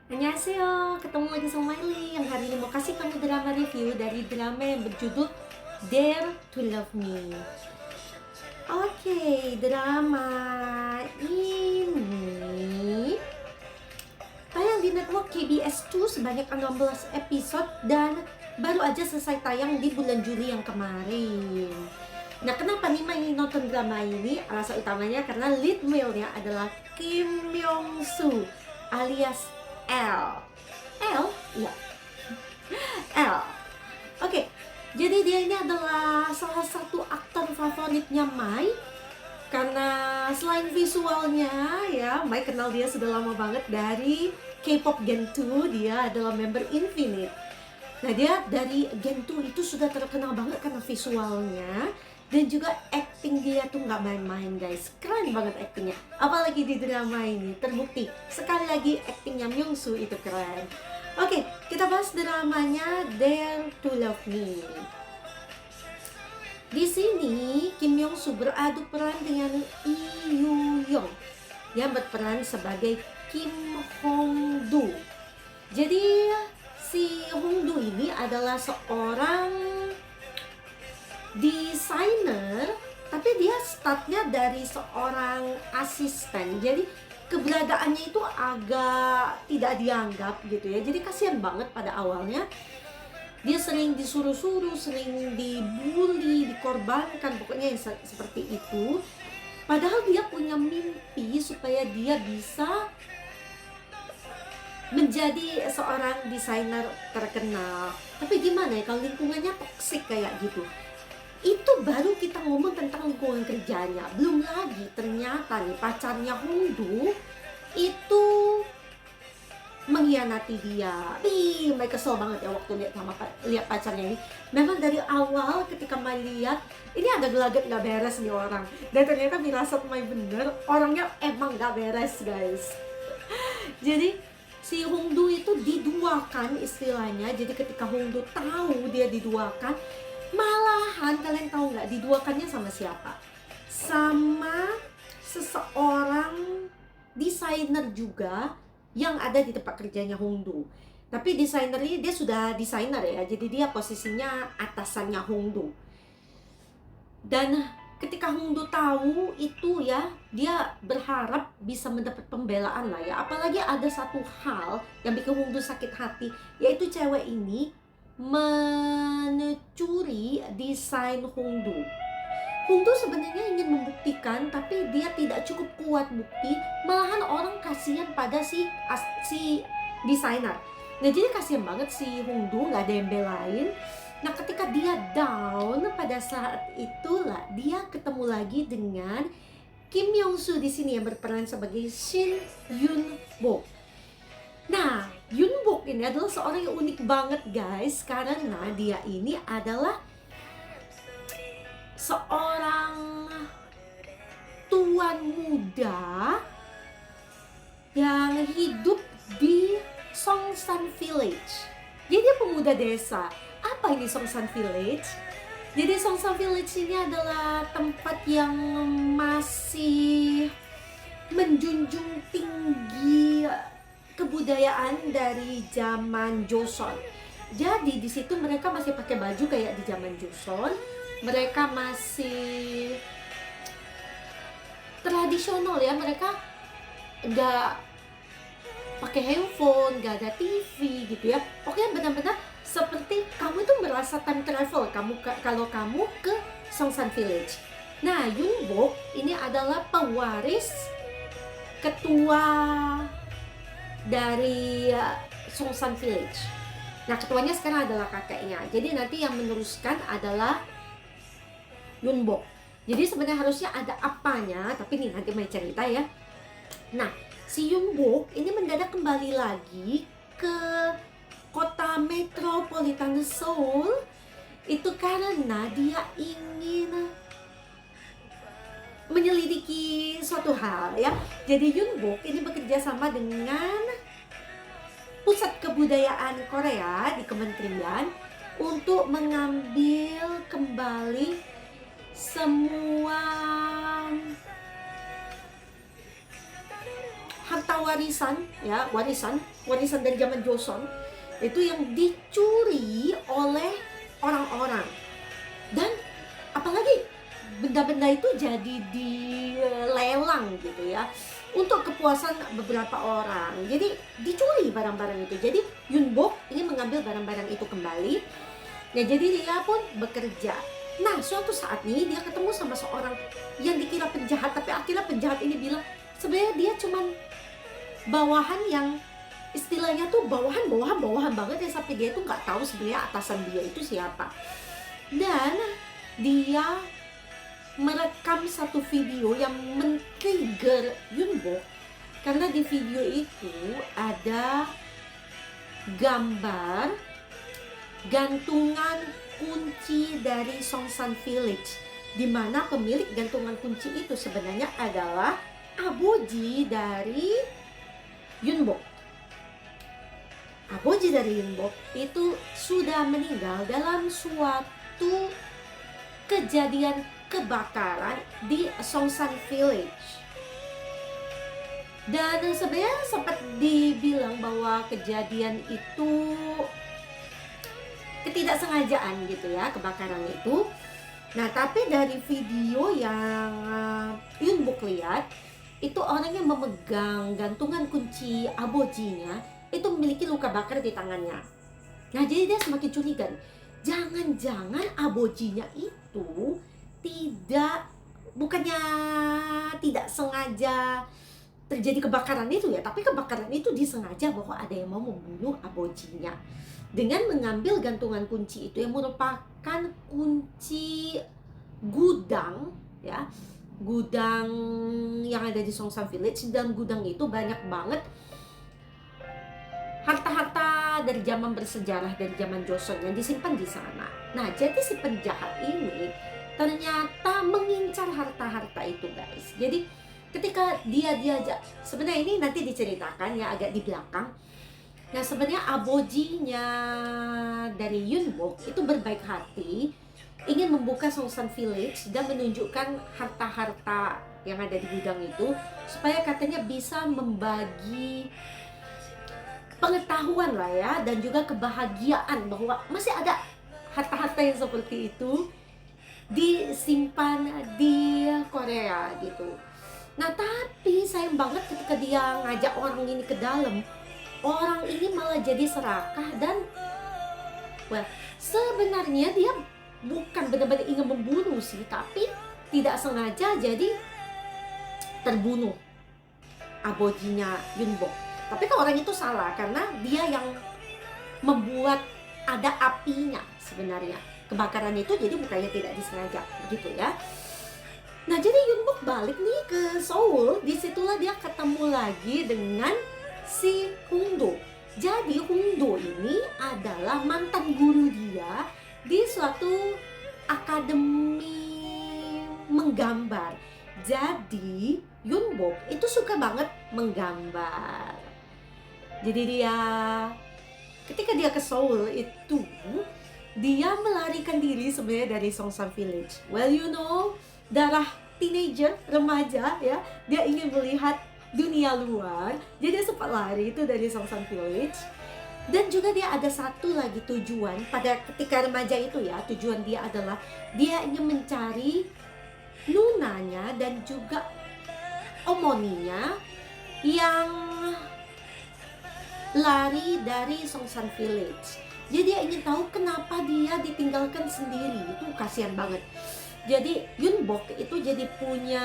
Annyeonghaseyo, ketemu lagi sama Miley yang hari ini mau kasih kamu drama review dari drama yang berjudul Dare to Love Me. Oke, drama ini tayang di network KBS 2 sebanyak 16 episode dan baru aja selesai tayang di bulan Juli yang kemarin. Nah, kenapa nih Miley nonton drama ini? Alasan utamanya karena lead male-nya adalah Kim Myung Soo alias L. L? Iya, L. Oke, jadi dia ini adalah salah satu aktor favoritnya Mai. Karena selain visualnya ya, Mai kenal dia sudah lama banget dari K-pop Gen 2. Dia adalah member Infinite. Nah, dia dari Gen 2 itu sudah terkenal banget karena visualnya. Dan juga acting dia tuh nggak main-main guys. Keren banget actingnya. Apalagi di drama ini terbukti sekali lagi actingnya Myung Soo itu keren. Oke, kita bahas dramanya Dare to Love Me. Di sini Kim Myung Soo beradu peran dengan Lee Yoo Young yang berperan sebagai Kim Hong Do. Jadi si Hong Do ini adalah seorang desainer, tapi dia startnya dari seorang asisten. Jadi keberadaannya itu agak tidak dianggap gitu ya. Jadi kasihan banget pada awalnya. Dia sering disuruh-suruh, sering dibully, dikorbankan, pokoknya yang seperti itu. Padahal dia punya mimpi supaya dia bisa menjadi seorang desainer terkenal. Tapi gimana ya kalau lingkungannya toksik kayak gitu? Itu baru kita ngomong tentang lingkungan kerjanya. Belum lagi ternyata nih pacarnya Hongdu itu mengkhianati dia. Mai kesel banget ya waktu lihat pacarnya ini. Memang dari awal ketika Mai lihat ini ada gelagat nggak beres nih orang. Dan ternyata firasat Mai bener, orangnya emang nggak beres guys. Jadi si Hongdu itu diduakan istilahnya. Jadi ketika Hongdu tahu dia diduakan, malahan kalian tahu nggak diduakannya sama siapa? Sama seseorang desainer juga yang ada di tempat kerjanya Hongdu. Tapi desainer ini dia sudah desainer ya, jadi dia posisinya atasannya Hongdu. Dan ketika Hongdu tahu itu ya, dia berharap bisa mendapat pembelaan lah ya. Apalagi ada satu hal yang bikin Hongdu sakit hati, yaitu cewek ini mencuri desain Hongdu. Hongdu sebenarnya ingin membuktikan, tapi dia tidak cukup kuat bukti. Malahan orang kasihan pada si desainer. Nah, jadi kasihan banget si Hongdu, nggak ada yang belain. Nah, ketika dia down pada saat itulah dia ketemu lagi dengan Kim Myung Soo di sini yang berperan sebagai Shin Yun Bok. Nah, Yun Bok ini adalah seorang yang unik banget guys, karena dia ini adalah seorang tuan muda yang hidup di Songsan Village. Jadi dia pemuda desa. Apa ini Songsan Village? Jadi Songsan Village ini adalah tempat yang masih menjunjung tinggi kebudayaan dari zaman Joseon. Jadi di situ mereka masih pakai baju kayak di zaman Joseon. Mereka masih tradisional ya, mereka nggak pakai handphone, nggak ada TV gitu ya. Pokoknya benar-benar seperti kamu itu merasa time travel kalau kamu ke Songsan Village. Nah, Yun Bok ini adalah pewaris ketua dari Songsan Village. Nah, ketuanya sekarang adalah kakeknya. Jadi nanti yang meneruskan adalah Yun Bok. Jadi sebenarnya harusnya ada apanya, tapi nih nanti mau cerita ya. Nah, si Yun Bok ini mendadak kembali lagi ke kota metropolitan Seoul itu karena dia ingin menyelidiki suatu hal ya. Jadi Yun Bok ini bekerja sama dengan Pusat Kebudayaan Korea di kementerian untuk mengambil kembali semua harta warisan, ya, warisan dari zaman Joseon itu yang dicuri oleh orang-orang. Dan apalagi benda-benda itu jadi dilelang gitu ya untuk kepuasan beberapa orang. Jadi dicuri barang-barang itu. Jadi Yunbok ingin mengambil barang-barang itu kembali. Nah, jadi dia pun bekerja. Nah, suatu saat nih dia ketemu sama seorang yang dikira penjahat, tapi akhirnya penjahat ini bilang sebenarnya dia cuman bawahan yang istilahnya tuh bawahan banget ya, sampai dia tuh nggak tahu sebenarnya atasan dia itu siapa. Dan dia merekam satu video yang men-trigger Yunbok karena di video itu ada gambar gantungan kunci dari Songsan Village, di mana pemilik gantungan kunci itu sebenarnya adalah aboji dari Yunbok. Aboji dari Yunbok itu sudah meninggal dalam suatu kejadian kebakaran di Songsan Village. Dan sebenarnya sempat dibilang bahwa kejadian itu ketidaksengajaan gitu ya, kebakaran itu. Nah, tapi dari video yang Yunbok lihat, itu orang yang memegang gantungan kunci abojinya itu memiliki luka bakar di tangannya. Nah, jadi dia semakin curiga, jangan-jangan abojinya itu bukannya tidak sengaja terjadi kebakaran itu ya, tapi kebakaran itu disengaja bahwa ada yang mau membunuh abojinya dengan mengambil gantungan kunci itu yang merupakan kunci gudang ya, gudang yang ada di Songsan Village. Dan gudang itu banyak banget harta-harta dari zaman bersejarah dari zaman Joseon yang disimpan di sana. Nah, jadi si penjahat ini ternyata mengincar harta-harta itu, guys. Jadi ketika dia diajak, sebenarnya ini nanti diceritakan ya agak di belakang. Nah, sebenarnya abojinya dari Yunbok itu berbaik hati, ingin membuka Songsan Village dan menunjukkan harta-harta yang ada di gudang itu, supaya katanya bisa membagi pengetahuan lah ya, dan juga kebahagiaan bahwa masih ada harta-harta yang seperti itu disimpan di Korea gitu. Nah, tapi sayang banget ketika dia ngajak orang ini ke dalam, orang ini malah jadi serakah dan sebenarnya dia bukan benar-benar ingin membunuh sih, tapi tidak sengaja jadi terbunuh abojinya Yunbok. Tapi kan orang itu salah karena dia yang membuat ada apinya sebenarnya. Kebakaran itu jadi bukannya tidak disengaja gitu ya. Nah, jadi Yunbok balik nih ke Seoul. Disitulah dia ketemu lagi dengan si Hongdo. Jadi Hongdo ini adalah mantan guru dia di suatu akademi menggambar. Jadi Yunbok itu suka banget menggambar. Jadi dia ketika dia ke Seoul itu dia melarikan diri sebenarnya dari Songsan Village. Well, you know, darah teenager, remaja ya, dia ingin melihat dunia luar. Jadi dia sempat lari itu dari Songsan Village. Dan juga dia ada satu lagi tujuan pada ketika remaja itu ya, tujuan dia adalah dia ingin mencari nunanya dan juga omoninya yang lari dari Songsan Village. Jadi dia ingin tahu kenapa dia ditinggalkan sendiri. Itu kasihan banget. Jadi Yunbok itu jadi punya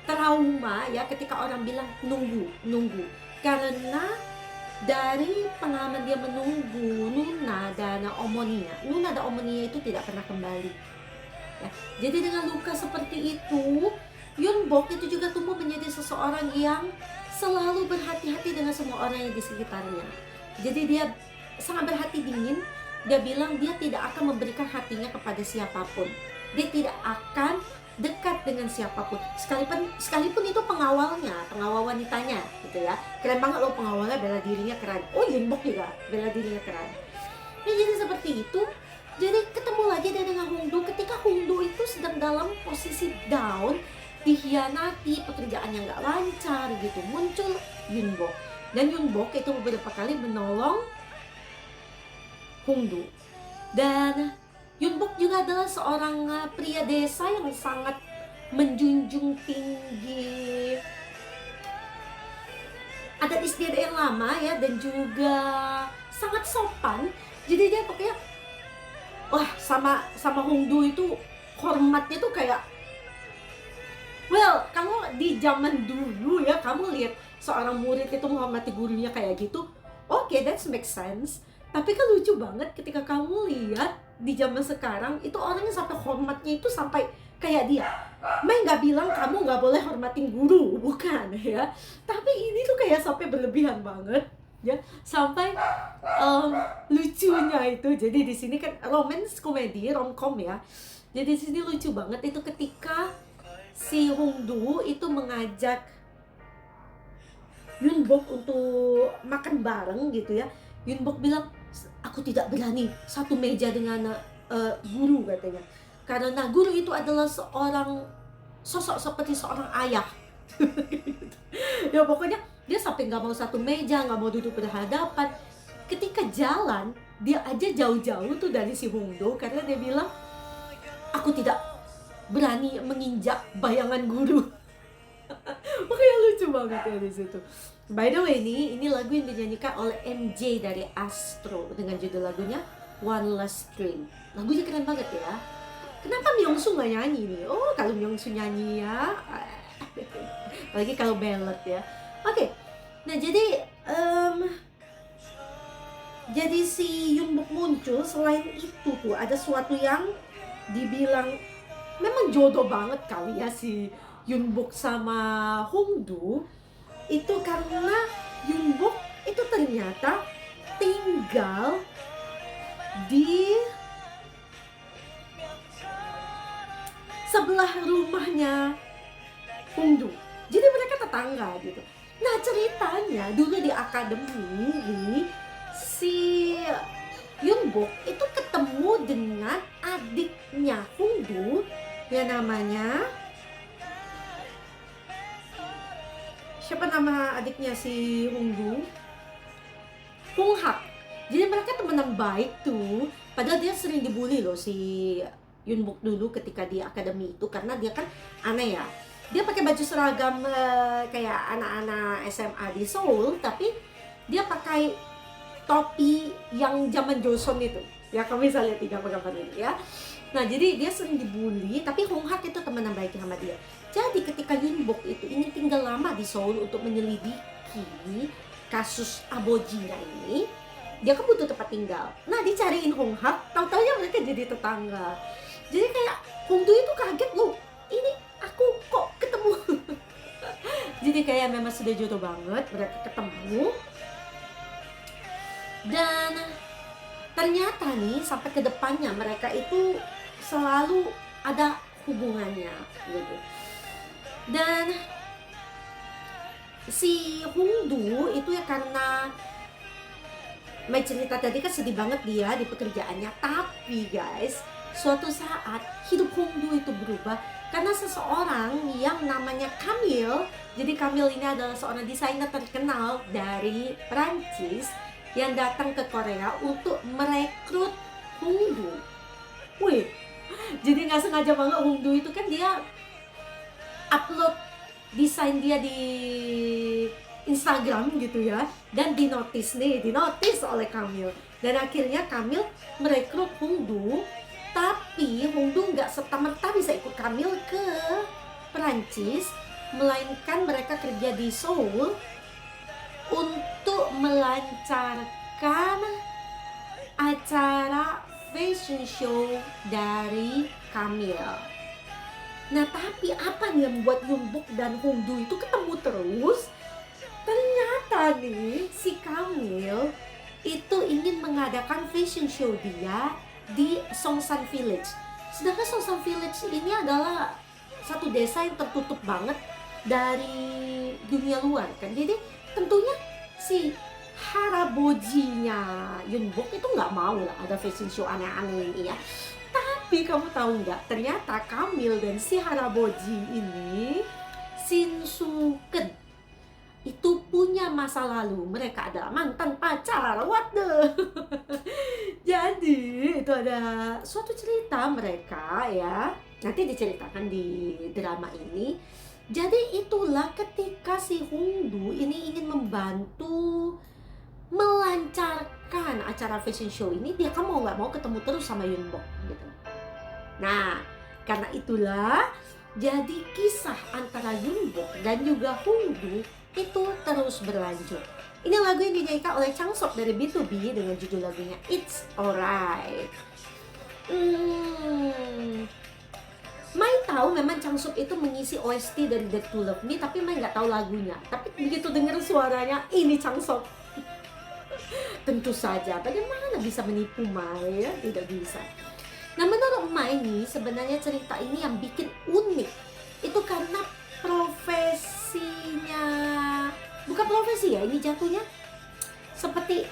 trauma ya ketika orang bilang nunggu. Karena dari pengalaman dia menunggu Nuna dan Omoninya itu tidak pernah kembali. Ya, jadi dengan luka seperti itu, Yunbok itu juga tumbuh menjadi seseorang yang selalu berhati-hati dengan semua orang yang di sekitarnya. Jadi dia sangat berhati dingin. Dia bilang dia tidak akan memberikan hatinya kepada siapapun. Dia tidak akan dekat dengan siapapun. Sekalipun itu pengawal wanitanya gitu ya. Keren banget loh pengawalnya, bela dirinya keren. Oh, Yunbok juga bela dirinya keren. Ya, jadi seperti itu. Jadi ketemu lagi dia dengan Hongdo ketika Hongdo itu sedang dalam posisi down dikhianati, pekerjaannya nggak lancar gitu. Muncul Yunbok. Dan Yunbok itu beberapa kali menolong Hongdu. Dan Yunbok juga adalah seorang pria desa yang sangat menjunjung tinggi adat istiadat yang lama ya, dan juga sangat sopan. Jadi dia pokoknya wah, sama Hongdu itu hormatnya tuh kayak, well, kalau di zaman dulu ya, kamu lihat seorang murid itu menghormati gurunya kayak gitu, oke, that makes sense. Tapi kan lucu banget ketika kamu lihat di zaman sekarang itu orangnya sampai hormatnya itu sampai kayak dia. Mei nggak bilang kamu nggak boleh hormatin guru, bukan ya. Tapi ini tuh kayak sampai berlebihan banget ya, sampai lucunya itu. Jadi di sini kan romance komedi, romcom ya. Jadi di sini lucu banget itu ketika si Hongdu itu mengajak Yunbok untuk makan bareng gitu ya. Yunbok bilang, aku tidak berani satu meja dengan guru katanya. Karena guru itu adalah seorang sosok seperti seorang ayah. Ya pokoknya dia sampai nggak mau satu meja, nggak mau duduk berhadapan. Ketika jalan, dia aja jauh-jauh tuh dari si Hongdo karena dia bilang, aku tidak berani menginjak bayangan guru. Makanya lucu banget ya di situ. By the way, ini lagu yang dinyanyikan oleh MJ dari Astro dengan judul lagunya One Last Dream. Lagunya keren banget ya. Kenapa Myeongsu nggak nyanyi nih? Oh, kalau Myeongsu nyanyi ya, apalagi kalau ballad ya. Oke, nah jadi si Yunbok muncul. Selain itu tuh ada sesuatu yang dibilang memang jodoh banget kali ya si Yunbok sama Hongdu. Itu karena Yunbok itu ternyata tinggal di sebelah rumahnya Hongdu. Jadi mereka tetangga gitu. Nah ceritanya dulu di akademi si Yunbok itu ketemu dengan adiknya Hongdu yang namanya, siapa nama adiknya si Hongdu? Honghak. Jadi mereka temenan baik tuh. Padahal dia sering dibully loh si Yunbok dulu ketika di akademi itu, karena dia kan aneh ya. Dia pakai baju seragam kayak anak-anak SMA di Seoul, tapi dia pakai topi yang zaman Joseon itu. Ya kamu bisa lihat di gambar-gambar ini ya. Nah jadi dia sering dibully, tapi Honghak itu teman baik sama dia. Jadi ketika Yunbok itu ingin tinggal lama di Seoul untuk menyelidiki kasus Abojina ini, dia kan butuh tempat tinggal. Nah dicariin Honghak, tahu-taunya mereka jadi tetangga. Jadi kayak Hongdu itu kaget, loh ini aku kok ketemu. Jadi kayak memang sudah jodoh banget mereka ketemu. Dan ternyata nih sampai ke depannya mereka itu selalu ada hubungannya gitu. Dan si Hongdu itu ya karena Mei cerita tadi kan sedih banget dia di pekerjaannya. Tapi guys, suatu saat hidup Hongdu itu berubah karena seseorang yang namanya Camille. Jadi Camille ini adalah seorang desainer terkenal dari Prancis yang datang ke Korea untuk merekrut Hongdu. Wih, jadi nggak sengaja banget Hongdu itu kan dia upload desain dia di Instagram gitu ya, dan dinotis oleh Camille. Dan akhirnya Camille merekrut Hongdu. Tapi Hongdu nggak serta-merta bisa ikut Camille ke Perancis, melainkan mereka kerja di Seoul untuk melancarkan acara fashion show dari Camille. Nah tapi apa nih yang membuat Yunbok dan Hongdu itu ketemu terus? Ternyata nih si Camille itu ingin mengadakan fashion show dia di Songsan Village. Sedangkan Songsan Village ini adalah satu desa yang tertutup banget dari dunia luar kan. Jadi tentunya si harabojinya Yunbok itu nggak mau lah ada fashion show aneh-aneh ini ya. Tapi kamu tahu nggak, ternyata Kamil dan si Haraboji ini, Shin Soo-keun, itu punya masa lalu. Mereka adalah mantan pacar. What the? Jadi itu ada suatu cerita mereka ya. Nanti diceritakan di drama ini. Jadi itulah ketika si Hongdu ini ingin membantu melancarkan acara fashion show ini, dia kan mau nggak mau ketemu terus sama Yunbok gitu. Nah, karena itulah jadi kisah antara Yunbok dan juga Hongdu itu terus berlanjut. Ini lagu yang dinyanyikan oleh Changsop dari B2B dengan judul lagunya It's Alright. Mai tahu memang Changsop itu mengisi OST dari Dare to Love Me, tapi Mai nggak tahu lagunya. Tapi begitu dengar suaranya, ini Changsop. Tentu saja, bagaimana bisa menipu Mai ya? Tidak bisa. Nah, menurut Mai nih, sebenarnya cerita ini yang bikin unik itu karena profesinya, bukan profesi ya, ini jatuhnya seperti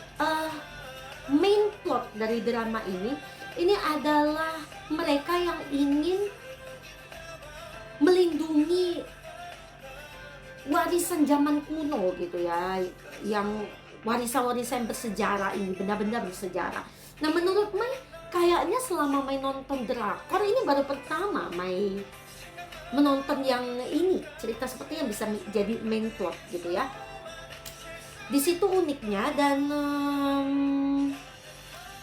main plot dari drama ini adalah mereka yang ingin melindungi warisan zaman kuno gitu ya, yang warisan-warisan bersejarah ini, benda-benda bersejarah. Nah, menurut Mai, kayaknya selama Mai nonton drakor ini baru pertama Mai menonton yang ini, cerita seperti yang bisa jadi main plot gitu ya. Di situ uniknya, dan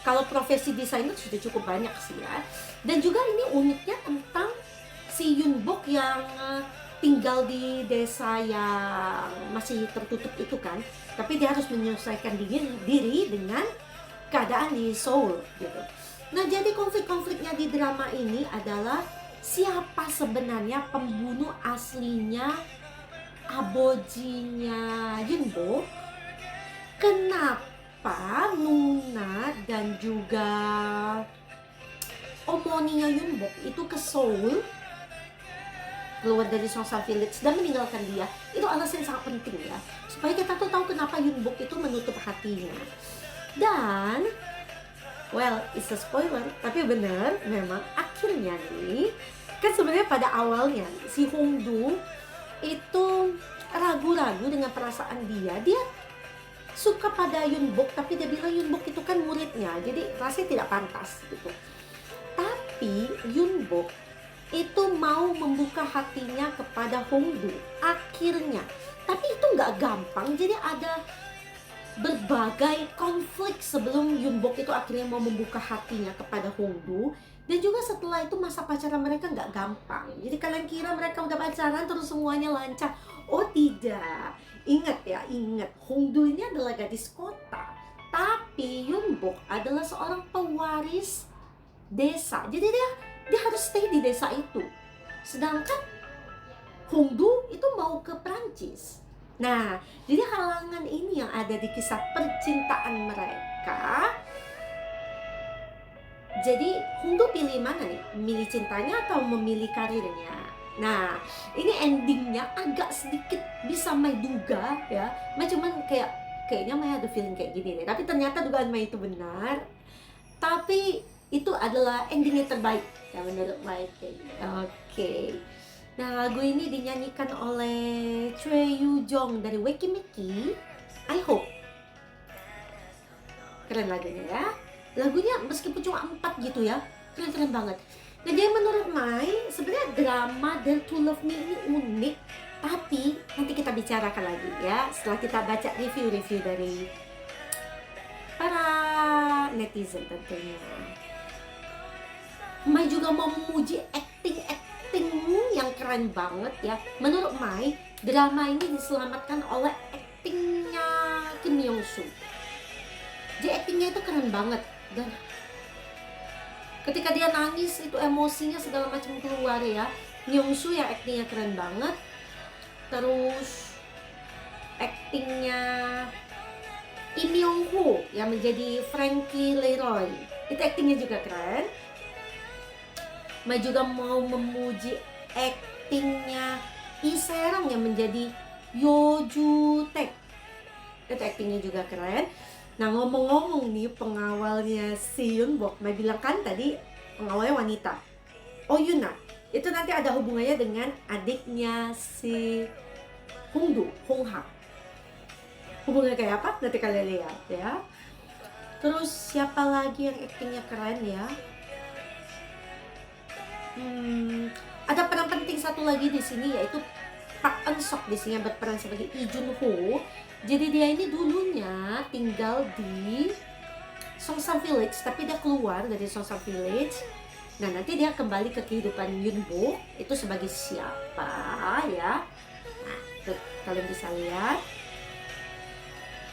kalau profesi desainer sudah cukup banyak sih ya. Dan juga ini uniknya tentang si Yunbok yang tinggal di desa yang masih tertutup itu kan, tapi dia harus menyelesaikan diri dengan keadaan di Seoul gitu. Nah, jadi konflik-konfliknya di drama ini adalah siapa sebenarnya pembunuh aslinya abojinya Yunbok, kenapa Nuna dan juga omoninya Yunbok itu ke Seoul, keluar dari Songsal Village dan meninggalkan dia. Itu alasan yang sangat penting ya, supaya kita tuh tahu kenapa Yunbok itu menutup hatinya. Dan well, it's a spoiler, tapi benar, memang akhirnya nih, kan sebenarnya pada awalnya si Hongdu itu ragu-ragu dengan perasaan dia suka pada Yunbok, tapi dia bilang Yunbok itu kan muridnya, jadi rasanya tidak pantas gitu. Tapi Yunbok itu mau membuka hatinya kepada Hongdu akhirnya, tapi itu nggak gampang, jadi ada berbagai konflik sebelum Yunbok itu akhirnya mau membuka hatinya kepada Hongdu. Dan juga setelah itu masa pacaran mereka nggak gampang. Jadi kalian kira mereka udah pacaran terus semuanya lancar? Oh tidak. Ingat ya, ingat, Hongdu ini adalah gadis kota, tapi Yunbok adalah seorang pewaris desa. Jadi dia harus stay di desa itu. Sedangkan Hongdu itu mau ke Prancis. Nah, jadi halangan ini yang ada di kisah percintaan mereka. Jadi Hongdu pilih mana nih? Memilih cintanya atau memilih karirnya? Nah, ini endingnya agak sedikit bisa Mai duga ya. Mai cuman kayaknya Mai ada feeling kayak gini deh. Tapi ternyata dugaan Mai itu benar. Tapi itu adalah ending yang terbaik ya menurut Mai. Oke. Nah, lagu ini dinyanyikan oleh Choi Yoo Jong dari Weki Meki. I hope. Keren lagunya ya. Lagunya meskipun cuma 4 gitu ya, keren-keren banget. Nah, jadi menurut Mai, sebenarnya drama Dare to Love Me ini unik. Tapi nanti kita bicarakan lagi ya, setelah kita baca review-review dari para netizen tentunya. Mai juga mau memuji acting-actingmu yang keren banget ya. Menurut Mai, drama ini diselamatkan oleh actingnya Kim Myung Soo. Jadi actingnya itu keren banget. Dan ketika dia nangis itu emosinya segala macam keluar ya. Myung Soo ya actingnya keren banget. Terus actingnya Lee Myung Ho yang menjadi Frankie Leroy, itu actingnya juga keren. Mai juga mau memuji actingnya Lee Serang yang menjadi Yo Ju Taek, itu actingnya juga keren. Nah, ngomong-ngomong nih, pengawalnya si Yunbok, Mai bilang kan tadi pengawalnya wanita. Oh Yuna, itu nanti ada hubungannya dengan adiknya si Hong Ha. Hubungannya kayak apa? Nanti kalian lihat ya. Terus siapa lagi yang aktingnya keren ya? Ada peran penting satu lagi di sini, yaitu Park Eun Sok di sini yang berperan sebagai Lee Jun Ho. Jadi dia ini dulunya tinggal di Songsam Village, tapi dia keluar dari Songsam Village. Nah, nanti dia kembali ke kehidupan Yunbo itu sebagai siapa ya? Nah, itu kalian bisa lihat.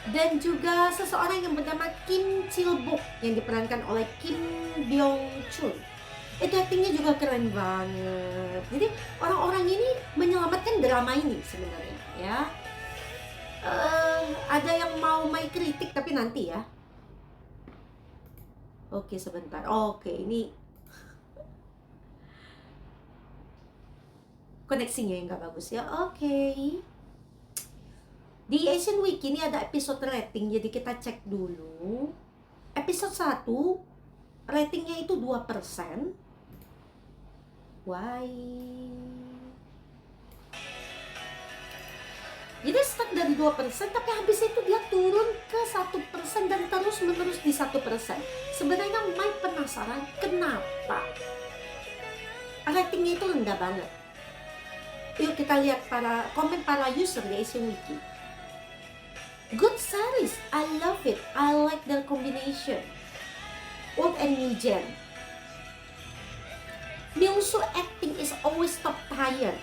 Dan juga seseorang yang bernama Kim Chil-bok yang diperankan oleh Kim Byung-chun. Itu aktingnya juga keren banget. Jadi orang-orang ini menyelamatkan drama ini sebenarnya ya. Ada yang mau main kritik tapi nanti ya. Oke, sebentar. Oke, ini koneksinya yang nggak bagus ya. Oke. Di Asian Week ini ada episode rating, jadi kita cek dulu. Episode 1 ratingnya itu 2%. Why? Jadi start dari 2%, tapi habis itu dia turun ke 1% dan terus menerus di 1%. Sebenarnya Mai penasaran kenapa ratingnya itu rendah banget. Yuk kita lihat komen para user di Asian Wiki. Good series, I love it. I like their combination. Old and new gen. Myung-soo acting is always top tier,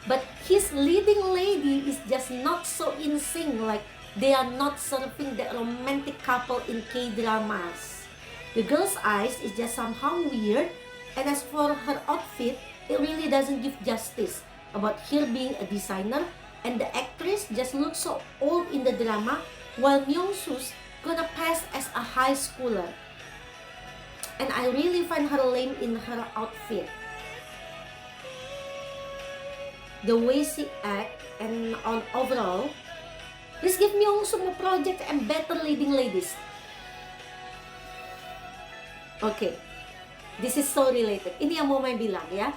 but his leading lady is just not so in sync, like they are not serving the romantic couple in K-dramas. The girl's eyes is just somehow weird, and as for her outfit, it really doesn't give justice about her being a designer, and the actress just looks so old in the drama, while Myung-soo's gonna pass as a high schooler. And I really find her lame in her outfit. The way she act and on overall, please give Myung-soo more project and better leading ladies. Okay, this is so related. Ini yang mau Mai bilang ya.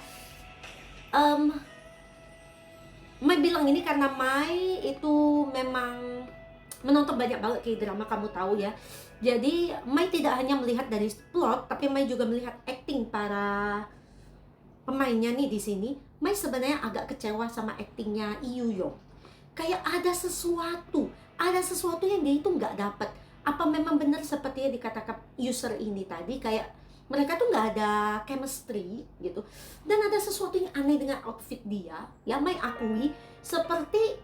Mai bilang ini karena Mai itu memang menonton banyak banget K-drama, kamu tahu ya. Jadi Mai tidak hanya melihat dari plot, tapi Mai juga melihat acting para pemainnya nih di sini. Mai sebenarnya agak kecewa sama actingnya Lee Yoo-young. Kayak ada sesuatu yang dia itu nggak dapat. Apa memang benar seperti yang dikatakan user ini tadi, kayak mereka tuh nggak ada chemistry gitu. Dan ada sesuatu yang aneh dengan outfit dia. Ya Mai akui seperti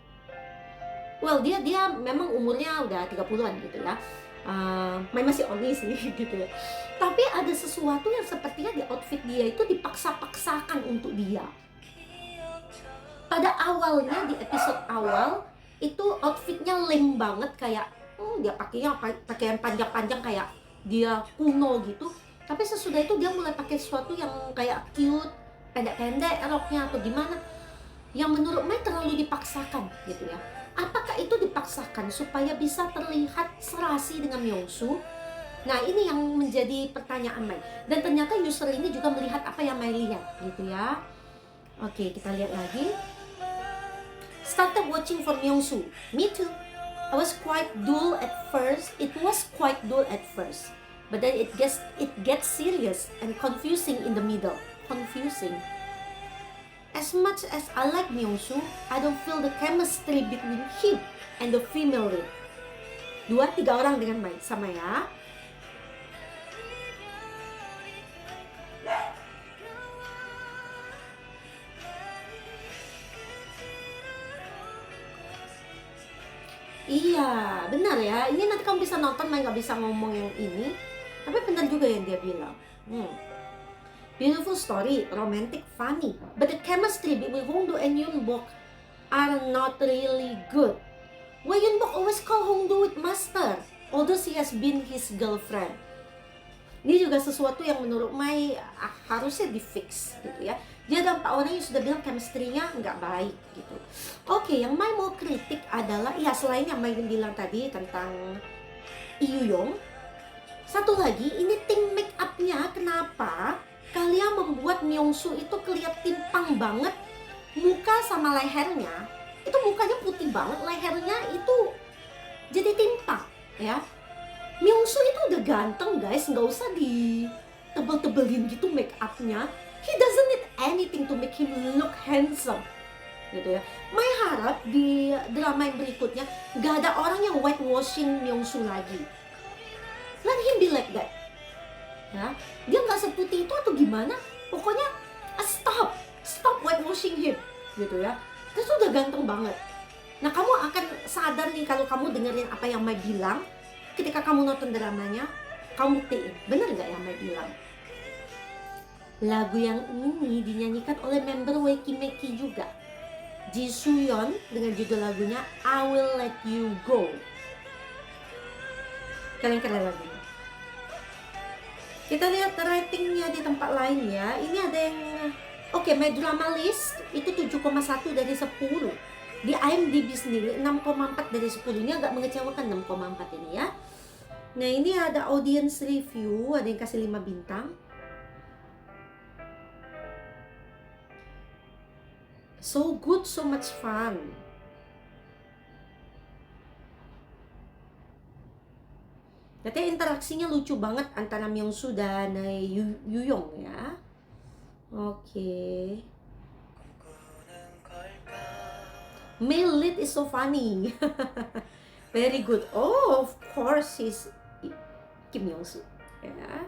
dia memang umurnya udah 30-an gitu ya. Mai masih only sih gitu ya. Tapi ada sesuatu yang sepertinya di outfit dia itu dipaksa-paksakan untuk dia. Pada awalnya di episode awal itu outfitnya lame banget, kayak dia pakaian panjang-panjang kayak dia kuno gitu. Tapi sesudah itu dia mulai pakai sesuatu yang kayak cute, pendek-pendek roknya atau gimana, yang menurut Mai terlalu dipaksakan gitu ya. Apakah itu dipaksakan supaya bisa terlihat serasi dengan Myung-soo? Nah, ini yang menjadi pertanyaan Mai. Dan ternyata user ini juga melihat apa yang Mai lihat gitu ya. Oke, kita lihat lagi. Started watching for Myung-soo. Me too. I was quite dull at first. It was quite dull at first. But then it gets serious and confusing in the middle. Confusing. As much as I like Myung-soo, I don't feel the chemistry between him and the female lead. 2-3 orang dengan Mai sama ya. Iya, benar ya. Ini nanti kamu bisa nonton, Mai nggak bisa ngomong yang ini. Tapi benar juga yang dia bilang. Beautiful story, romantic, funny, but the chemistry between Hongdo and Yunbok are not really good. Why Yunbok always call Hongdo with master, although she has been his girlfriend? Ini juga sesuatu yang menurut Mai harusnya di fix gitu ya. Dia ada 4 orang yang sudah bilang chemistry-nya nggak baik gitu. Oke, yang Mai mau kritik adalah, ya selain yang Mai bilang tadi tentang Lee Yoo-young, satu lagi ini tim make up-nya kenapa kalian membuat Myung-soo itu kelihatan timpang banget. Muka sama lehernya, itu mukanya putih banget, lehernya itu jadi timpang ya. Myung-soo itu udah ganteng guys, nggak usah di tebel-tebelin gitu make upnya. He doesn't need anything to make him look handsome gitu ya. Mai harap di drama yang berikutnya nggak ada orang yang whitewashing Myung-soo lagi. Let him be like that ya. Dia nggak seputih itu atau gimana, pokoknya stop whitewashing him gitu ya. Terus udah ganteng banget. Nah, kamu akan sadar nih kalau kamu dengerin apa yang Mai bilang ketika kamu nonton dramanya. Kamu buktiin, bener gak yang Mai bilang? Lagu yang ini dinyanyikan oleh member Weki Meki juga, Ji Suyeon, dengan judul lagunya I Will Let You Go. Keren-keren lagunya. Kita lihat ratingnya di tempat lain ya. Ini ada yang oke, My Drama List itu 7,1 dari 10. Di IMDb sendiri 6,4 dari 10. Ini agak mengecewakan 6,4 ini ya. Nah, ini ada audience review, ada yang kasih 5 bintang. So good, so much fun. Katanya interaksinya lucu banget antara Myung-soo dan Yu-yong ya. Oke. Male lead is so funny. Very good. Oh, of course he's Kim Myung-soo ya.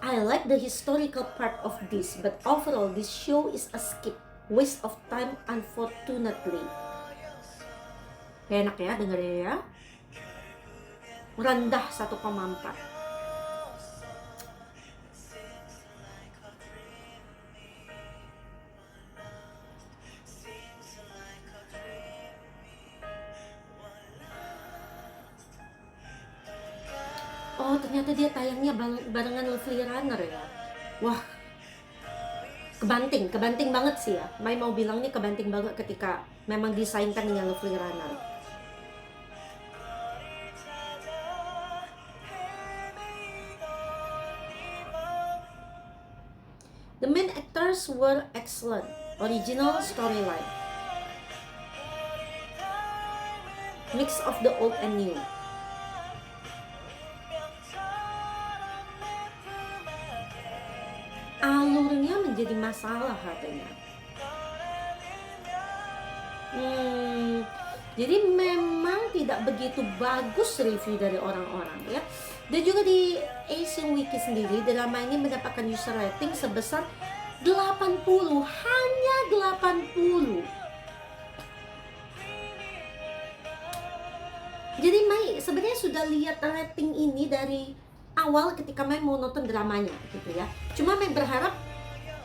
I like the historical part of this, but overall this show is a skip, waste of time unfortunately. Enak ya dengernya ya. Rendah 1,4. Oh, ternyata dia tayangnya barengan Lovely Runner ya. Wah, kebanting banget sih ya. Mai mau bilang nih kebanting banget ketika memang disaingkan dengan Lovely Runner. The main actors were excellent. Original storyline, mix of the old and new. Alurnya menjadi masalah katanya. Jadi memang tidak begitu bagus review dari orang-orang ya. Dan juga di Asian Wiki sendiri, drama ini mendapatkan user rating sebesar 80, hanya 80. Jadi Mai sebenarnya sudah lihat rating ini dari awal ketika Mai mau nonton dramanya gitu ya. Cuma Mai berharap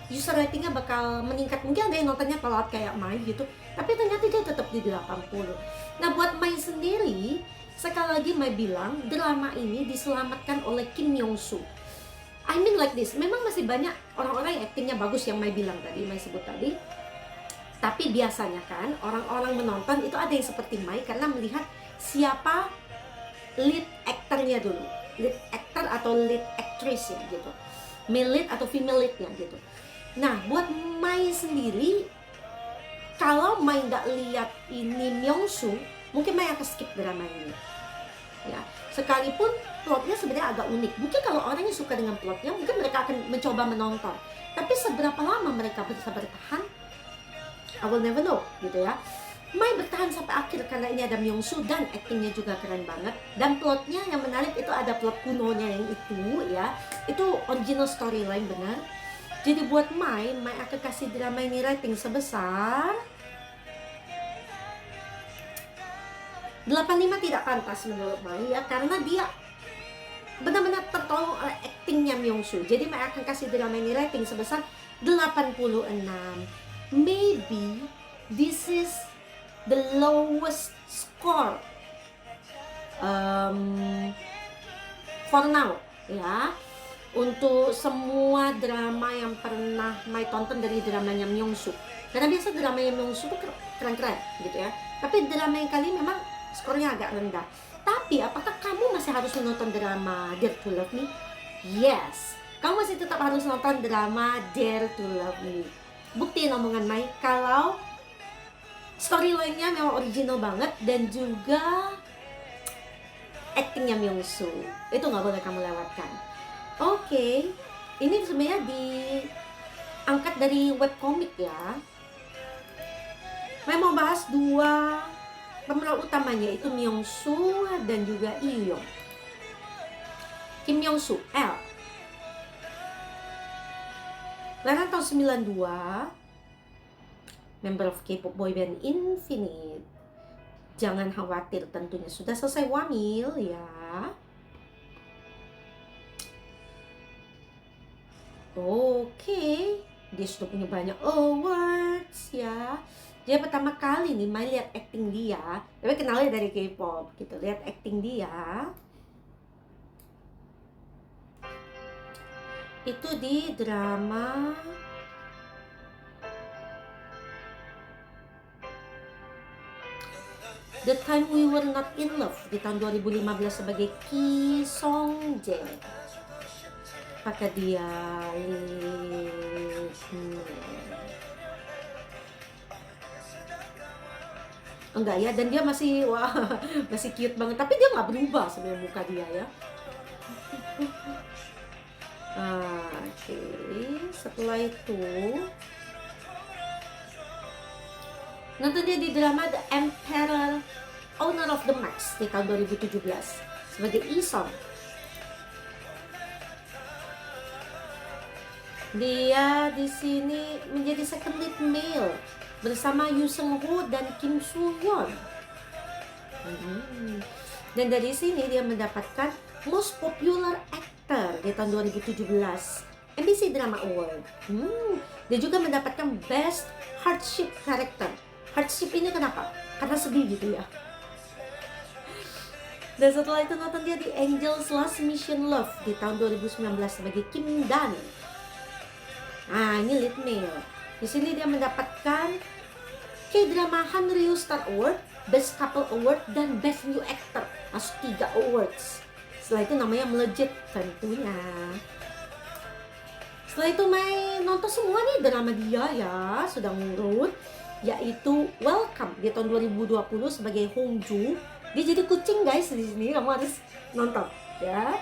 user ratingnya bakal meningkat. Mungkin ada yang nontonnya telat kayak Mai gitu, tapi ternyata dia tetap di 80. Nah, buat Mai sendiri, sekali lagi Mai bilang drama ini diselamatkan oleh Kim Myung-soo. I mean like this, memang masih banyak orang-orang yang aktingnya bagus yang Mai bilang tadi, Mai sebut tadi. Tapi biasanya kan orang-orang menonton itu ada yang seperti Mai karena melihat siapa lead actornya dulu, lead actor atau lead actress ya gitu, male lead atau female leadnya gitu. Nah, buat Mai sendiri, kalau Mai nggak lihat ini Myung-soo, mungkin Mai akan skip drama ini ya. Sekalipun plotnya sebenarnya agak unik, mungkin kalau orang yang suka dengan plotnya mungkin mereka akan mencoba menonton. Tapi seberapa lama mereka bisa bertahan, I will never know gitu ya. Mai bertahan sampai akhir karena ini ada Myung-soo dan aktingnya juga keren banget. Dan plotnya yang menarik itu ada plot kunonya yang itu ya. Itu original storyline benar. Jadi buat Mai akan kasih drama ini rating sebesar 85. Tidak pantas menurut Mai ya, karena dia benar-benar tertolong oleh aktingnya Myung-soo. Jadi Mai akan kasih drama ini rating sebesar 86. Maybe this is the lowest score for now ya, untuk semua drama yang pernah Mai tonton dari dramanya Myung-soo. Karena biasa dramanya Myung-soo tuh keren-keren gitu ya, tapi drama yang kali memang skornya agak rendah. Tapi Tapi apakah kamu masih harus menonton drama Dare to Love Me? Yes, kamu masih tetap harus nonton drama Dare to Love Me. Buktiin omongan Mai kalau storyline-nya memang original banget dan juga actingnya Myung-soo. Itu nggak boleh kamu lewatkan. Oke, ini sebenarnya diangkat dari webcomic ya. Mai mau bahas dua pemeran utamanya, itu Myung-soo dan juga Lee Yoo-young. Kim Myung-soo, L. Lahir tahun 92, member of K-pop boyband Infinite. Jangan khawatir, tentunya sudah selesai wamil ya. Oke, dia sudah punya banyak awards ya. Dia pertama kali nih Mai lihat acting dia, tapi kenalnya dari K-pop gitu. Lihat acting dia itu di drama The Time We Were Not In Love di tahun 2015 sebagai Ki Song Jae. Apakah dia enggak ya, dan dia masih wah masih cute banget, tapi dia nggak berubah sebenarnya muka dia ya. Oke, setelah itu nonton dia di drama The Emperor Owner of the Max di tahun 2017 sebagai Isong. Dia di sini menjadi second lead male bersama Yoo Seung Ho dan Kim Soo Yeon. Dan dari sini dia mendapatkan Most Popular Actor di tahun 2017 MBC Drama Award. Dia juga mendapatkan Best Hardship Character. Hardship ini kenapa? Karena sedih gitu ya. Dan setelah itu nonton dia di Angel's Last Mission Love di tahun 2019 sebagai Kim Dan. Ini lead male. Di sini dia mendapatkan K-drama Hanryu Star Award, Best Couple Award, dan Best New Actor. Masuk 3 awards. Setelah itu namanya melejit tentunya. Setelah itu Mai nonton semua nih drama dia ya, sudah ngurut, yaitu Welcome di tahun 2020 sebagai Hongju. Dia jadi kucing guys di sini, kamu harus nonton ya.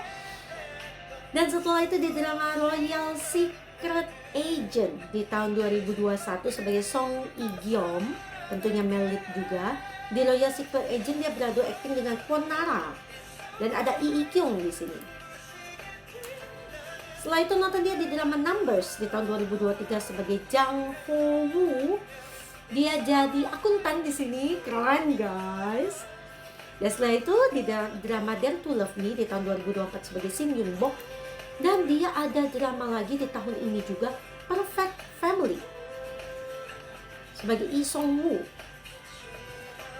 Dan setelah itu di drama Royal Secret Agent di tahun 2021 sebagai Song Ig-yeom, tentunya male lead juga. Di Royal Secret Agent dia beradu acting dengan Kwon Nara dan ada Lee Kyung di sini. Setelah itu nonton dia di drama Numbers di tahun 2023 sebagai Jang Ho Woo. Dia jadi akuntan di sini, keren guys. Dan setelah itu di drama Dare to Love Me di tahun 2024 sebagai Shin Yun Bok. Dan dia ada drama lagi di tahun ini juga, Perfect Family sebagai Lee Song Woo.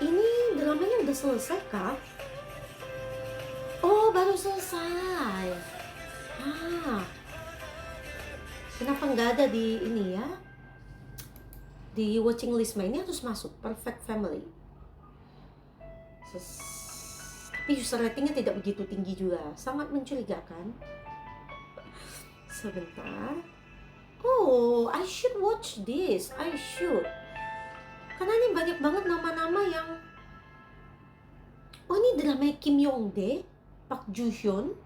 Ini dramanya udah selesai kah? Oh, baru selesai. Kenapa nggak ada di ini ya? Di watching list ini harus masuk Perfect Family. Tapi user ratingnya tidak begitu tinggi juga, sangat mencurigakan. Sebentar. Oh, I should watch this. I should. Karena ini banyak banget nama-nama yang. Oh, ini drama Kim Yong-dae, Park Joo-hyun.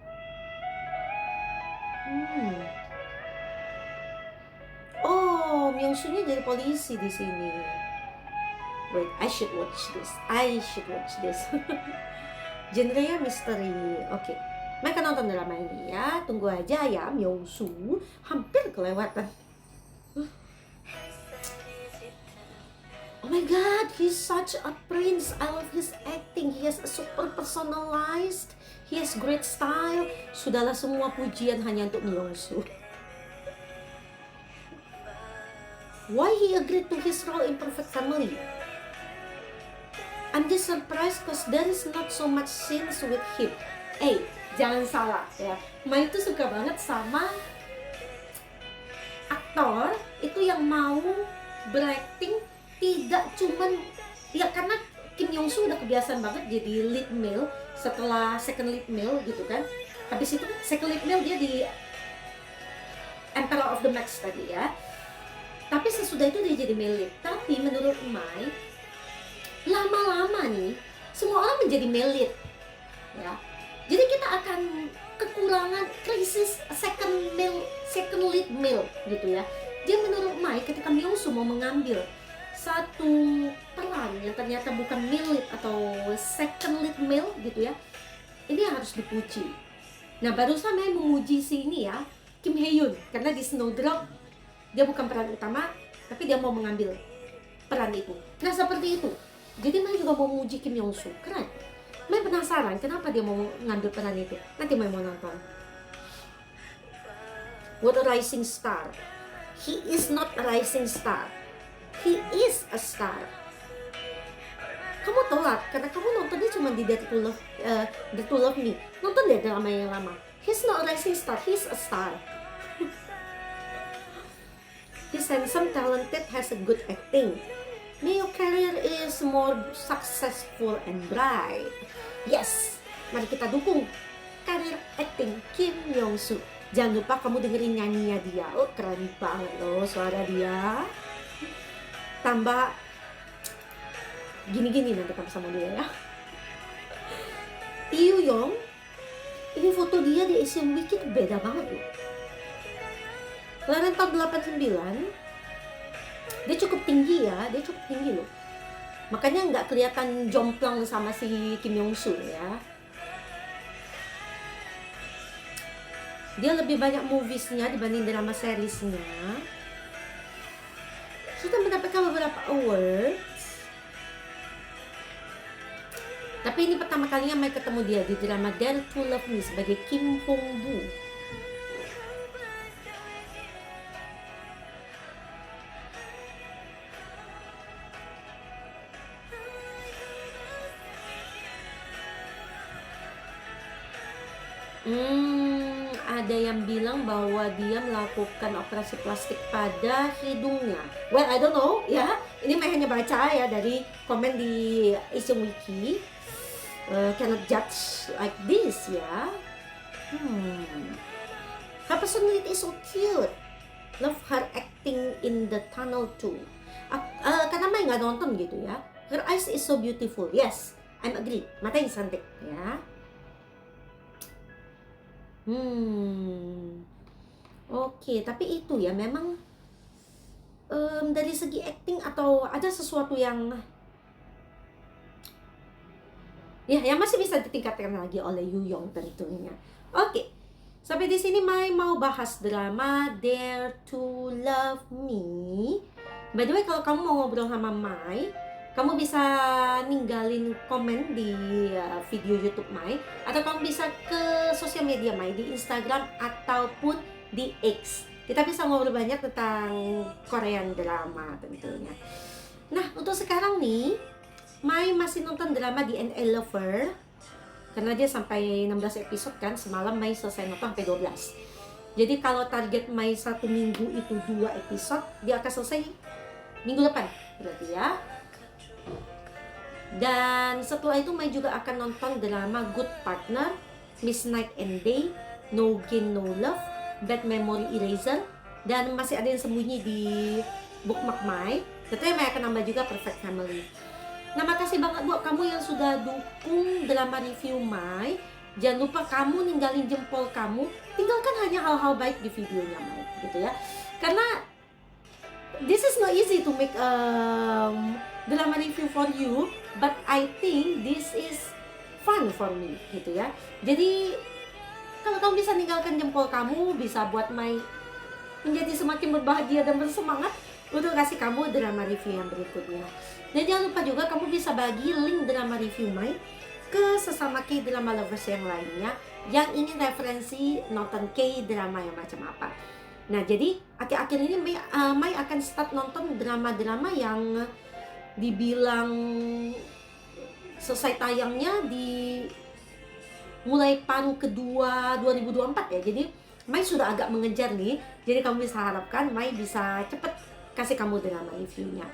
Oh, Myung-soo-nya jadi polisi di sini. Wait, I should watch this. Genrenya misteri. Oke. Mereka nonton drama ini ya. Tunggu aja ya, Myung-soo. Hampir kelewatan. Oh my god, he's such a prince. I love his acting. He has a super personalized. He has great style. Sudahlah, semua pujian hanya untuk Myung-soo. Why he agreed to his role in Perfect Family? I'm just surprised because there is not so much scenes with him. Jangan salah ya. Mai itu suka banget sama aktor itu yang mau berakting tidak cuman ya karena Kim Yong Soo udah kebiasaan banget jadi lead male setelah second lead male gitu kan. Habis itu second lead male dia di Emperor of the Max tadi ya. Tapi sesudah itu dia jadi male lead. Tapi menurut Mai, lama-lama nih semua orang menjadi male lead ya. Jadi kita akan kekurangan krisis second lead male gitu ya. Dia menurut Mai ketika Myung Soo mau mengambil satu peran yang ternyata bukan male lead atau second lead male gitu ya, ini harus dipuji. Nah barusan Mai memuji si ini ya, Kim Hae Yoon, karena di Snowdrop dia bukan peran utama tapi dia mau mengambil peran itu. Nah seperti itu. Jadi Mai juga mau memuji Kim Yong Soo, keren. Mai penasaran kenapa dia mau ngambil peran itu. Nanti Mai mau nonton. What a rising star. He is not a rising star. He is a star. Kamu tahu lah, karena kamu nontonnya cuma di Dare to Love Me. Nonton deh drama yang lama. He's not a rising star, he's a star. He's handsome, talented, has a good acting. May your career is more successful and bright. Yes, mari kita dukung karir acting Kim Yong Soo. Jangan lupa kamu dengerin nyanyinya dia. Oh keren banget loh suara dia. Tambah gini-gini nanti kamu sama dia ya. Lee Yoo-young, ini foto dia di Asian Week itu beda banget loh. Kelahiran tahun 89, dia cukup tinggi ya, dia cukup tinggi loh. Makanya nggak kelihatan jomplang sama si Kim Yong Soo ya. Dia lebih banyak moviesnya dibanding drama seriesnya. Sudah mendapatkan beberapa awards. Tapi ini pertama kalinya Mai ketemu dia di drama Dare to Love Me sebagai Kim Hong Boo. Ada yang bilang bahwa dia melakukan operasi plastik pada hidungnya. Well, I don't know ya. Ini Mai hanya baca ya dari komen di Asian Wiki. Cannot judge like this ya. Her personality is so cute. Love her acting in The Tunnel too. Karena Mai nggak nonton gitu ya. Her eyes is so beautiful. Yes, I'm agree. Matanya cantik ya. Oke, tapi itu ya memang dari segi acting atau ada sesuatu yang ya yang masih bisa ditingkatkan lagi oleh Yoo-young tentunya. Oke, sampai di sini Mai mau bahas drama Dare to Love Me. By the way, kalau kamu mau ngobrol sama Mai, kamu bisa ninggalin komen di video YouTube Mai, atau kamu bisa ke sosial media Mai di Instagram ataupun di X. Kita bisa ngobrol banyak tentang Korean drama tentunya. Nah, untuk sekarang nih, Mai masih nonton drama The N.A. Lover karena dia sampai 16 episode kan. Semalam Mai selesai nonton sampai 12. Jadi kalau target Mai satu minggu itu 2 episode, dia akan selesai minggu depan berarti ya. Dan setelah itu Mai juga akan nonton drama Good Partner, Miss Night and Day, No Gain No Love, Bad Memory Eraser, dan masih ada yang sembunyi di bookmark Mai. Tentunya Mai akan nambah juga Perfect Family. Nah, makasih banget buat kamu yang sudah dukung drama review Mai. Jangan lupa kamu ninggalin jempol kamu, tinggalkan hanya hal-hal baik di videonya Mai, gitu ya. Karena this is not easy to make drama review for you, but I think this is fun for me, gitu ya. Jadi kalau kamu bisa ninggalkan jempol kamu, bisa buat Mai menjadi semakin berbahagia dan bersemangat untuk kasih kamu drama review yang berikutnya. Dan jangan lupa juga kamu bisa bagi link drama review Mai ke sesama K-drama lovers yang lainnya yang ingin referensi nonton K-drama yang macam apa. Nah, jadi akhir-akhir ini Mai akan start nonton drama-drama yang dibilang selesai tayangnya di mulai paruh kedua 2024 ya. Jadi Mai sudah agak mengejar nih. Jadi kamu bisa harapkan Mai bisa cepet kasih kamu drama reviewnya.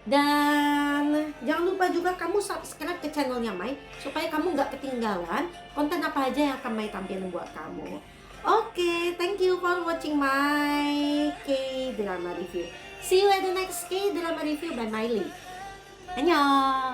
Dan jangan lupa juga kamu subscribe ke channelnya Mai, supaya kamu nggak ketinggalan konten apa aja yang akan Mai tampilin buat kamu. Oke, thank you for watching my K-drama review. See you at the next K-drama review by Miley. Annyeong!